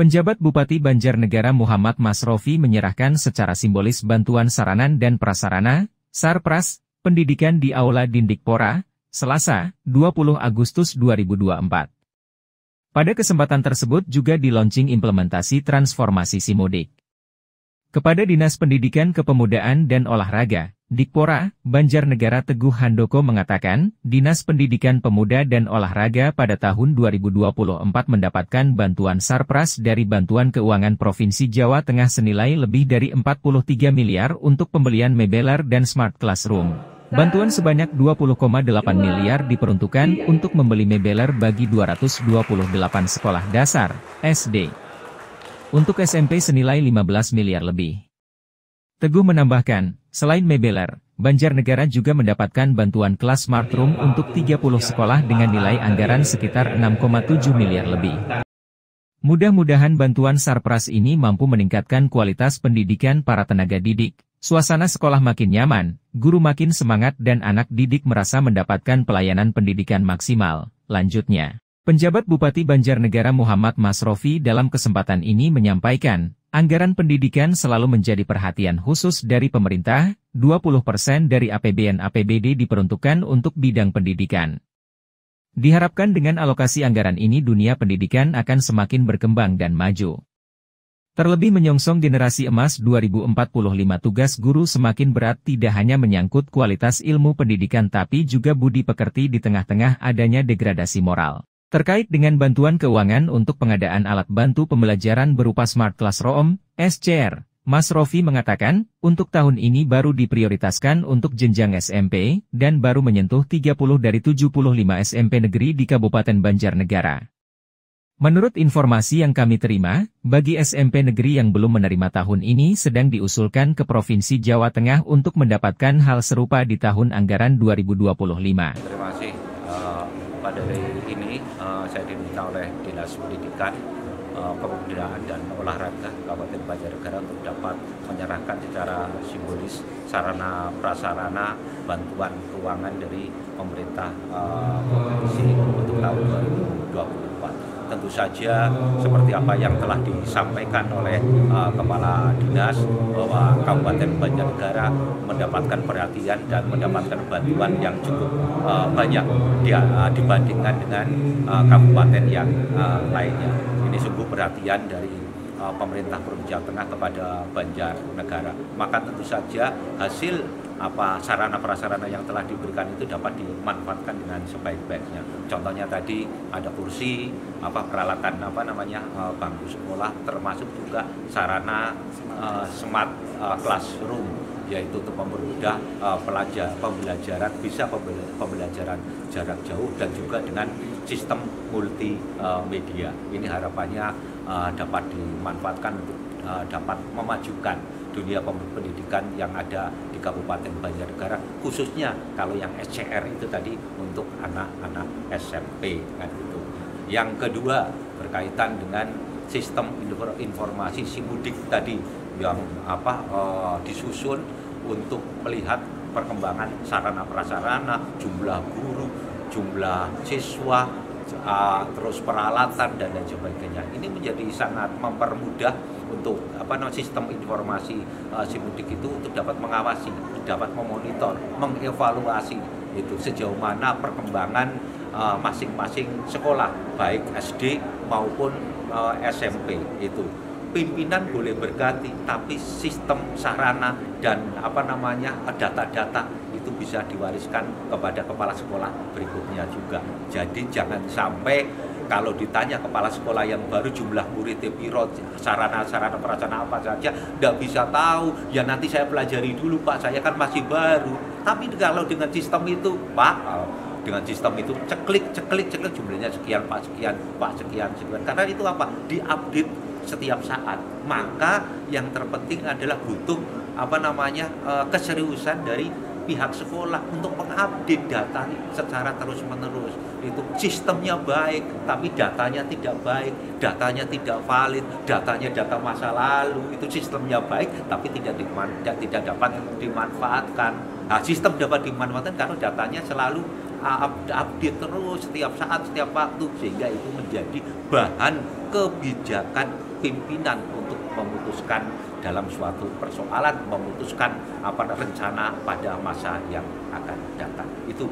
Penjabat Bupati Banjarnegara Muhammad Masrofi menyerahkan secara simbolis bantuan sarana dan prasarana, Sarpras, pendidikan di Aula Dindikpora, Selasa, 20 Agustus 2024. Pada kesempatan tersebut juga di-launching implementasi transformasi Simudik. Kepada Dinas Pendidikan Kepemudaan dan Olahraga, Dikpora, Banjarnegara Teguh Handoko mengatakan, Dinas Pendidikan Pemuda dan Olahraga pada tahun 2024 mendapatkan bantuan Sarpras dari Bantuan Keuangan Provinsi Jawa Tengah senilai lebih dari 43 miliar untuk pembelian mebeler dan smart classroom. Bantuan sebanyak 20,8 miliar diperuntukkan untuk membeli mebeler bagi 228 sekolah dasar, SD. Untuk SMP senilai 15 miliar lebih. Teguh menambahkan, selain mebeler, Banjarnegara juga mendapatkan bantuan kelas Smart Room untuk 30 sekolah dengan nilai anggaran sekitar 6,7 miliar lebih. Mudah-mudahan bantuan Sarpras ini mampu meningkatkan kualitas pendidikan para tenaga didik, suasana sekolah makin nyaman, guru makin semangat dan anak didik merasa mendapatkan pelayanan pendidikan maksimal, lanjutnya. Penjabat Bupati Banjarnegara Muhammad Masrofi dalam kesempatan ini menyampaikan, anggaran pendidikan selalu menjadi perhatian khusus dari pemerintah, 20% dari APBN/APBD diperuntukkan untuk bidang pendidikan. Diharapkan dengan alokasi anggaran ini dunia pendidikan akan semakin berkembang dan maju. Terlebih menyongsong generasi emas 2045 tugas guru semakin berat tidak hanya menyangkut kualitas ilmu pendidikan tapi juga budi pekerti di tengah-tengah adanya degradasi moral. Terkait dengan bantuan keuangan untuk pengadaan alat bantu pembelajaran berupa Smart Classroom, SCR, Masrofi mengatakan, untuk tahun ini baru diprioritaskan untuk jenjang SMP, dan baru menyentuh 30 dari 75 SMP negeri di Kabupaten Banjarnegara. Menurut informasi yang kami terima, bagi SMP negeri yang belum menerima tahun ini sedang diusulkan ke Provinsi Jawa Tengah untuk mendapatkan hal serupa di tahun anggaran 2025. Terima kasih. Pada hari ini saya diminta oleh Dinas Pendidikan, Kepemudaan dan Olahraga Kabupaten Banjarnegara untuk dapat menyerahkan secara simbolis sarana prasarana bantuan keuangan dari pemerintah provinsi untuk tahun 2024. Tentu saja seperti apa yang telah disampaikan oleh Kepala Dinas bahwa Kabupaten Banjarnegara mendapatkan perhatian dan mendapatkan bantuan yang cukup banyak dibandingkan dengan kabupaten yang lainnya. Ini sungguh perhatian dari pemerintah Provinsi Jawa Tengah kepada Banjarnegara. Maka tentu saja hasil sarana prasarana yang telah diberikan itu dapat dimanfaatkan dengan sebaik-baiknya. Contohnya tadi ada kursi, peralatan bangku sekolah, termasuk juga sarana smart classroom, yaitu untuk mempermudah pembelajaran pembelajaran jarak jauh dan juga dengan sistem multimedia. Ini harapannya dapat dimanfaatkan untuk dapat memajukan dunia pendidikan yang ada di Kabupaten Banjarnegara, khususnya kalau yang SCR itu tadi untuk anak-anak SMP kan itu. Yang kedua berkaitan dengan sistem informasi Simudik tadi yang disusun untuk melihat perkembangan sarana prasarana, jumlah guru, jumlah siswa, terus peralatan dan lain sebagainya. Ini menjadi sangat mempermudah untuk sistem informasi Simudik itu untuk dapat mengawasi, dapat memonitor, mengevaluasi itu sejauh mana perkembangan masing-masing sekolah, baik SD maupun SMP itu. Pimpinan boleh berganti, tapi sistem sarana dan data-data itu bisa diwariskan kepada kepala sekolah berikutnya juga. Jadi jangan sampai kalau ditanya kepala sekolah yang baru jumlah muridnya piro, sarana-sarana prasarana apa saja, nggak bisa tahu. Ya nanti saya pelajari dulu Pak, saya kan masih baru. Tapi kalau dengan sistem itu Pak, dengan sistem itu ceklik jumlahnya sekian Pak, sekian. Karena itu diupdate setiap saat. Maka yang terpenting adalah butuh keseriusan dari pihak sekolah untuk mengupdate data secara terus-menerus. Itu sistemnya baik, tapi datanya tidak baik, datanya tidak valid, datanya data masa lalu. Itu sistemnya baik, tapi tidak dapat dimanfaatkan. Nah, sistem dapat dimanfaatkan kalau datanya selalu update terus setiap saat, setiap waktu, sehingga itu menjadi bahan kebijakan pimpinan untuk memutuskan dalam suatu persoalan, memutuskan rencana pada masa yang akan datang. Itu.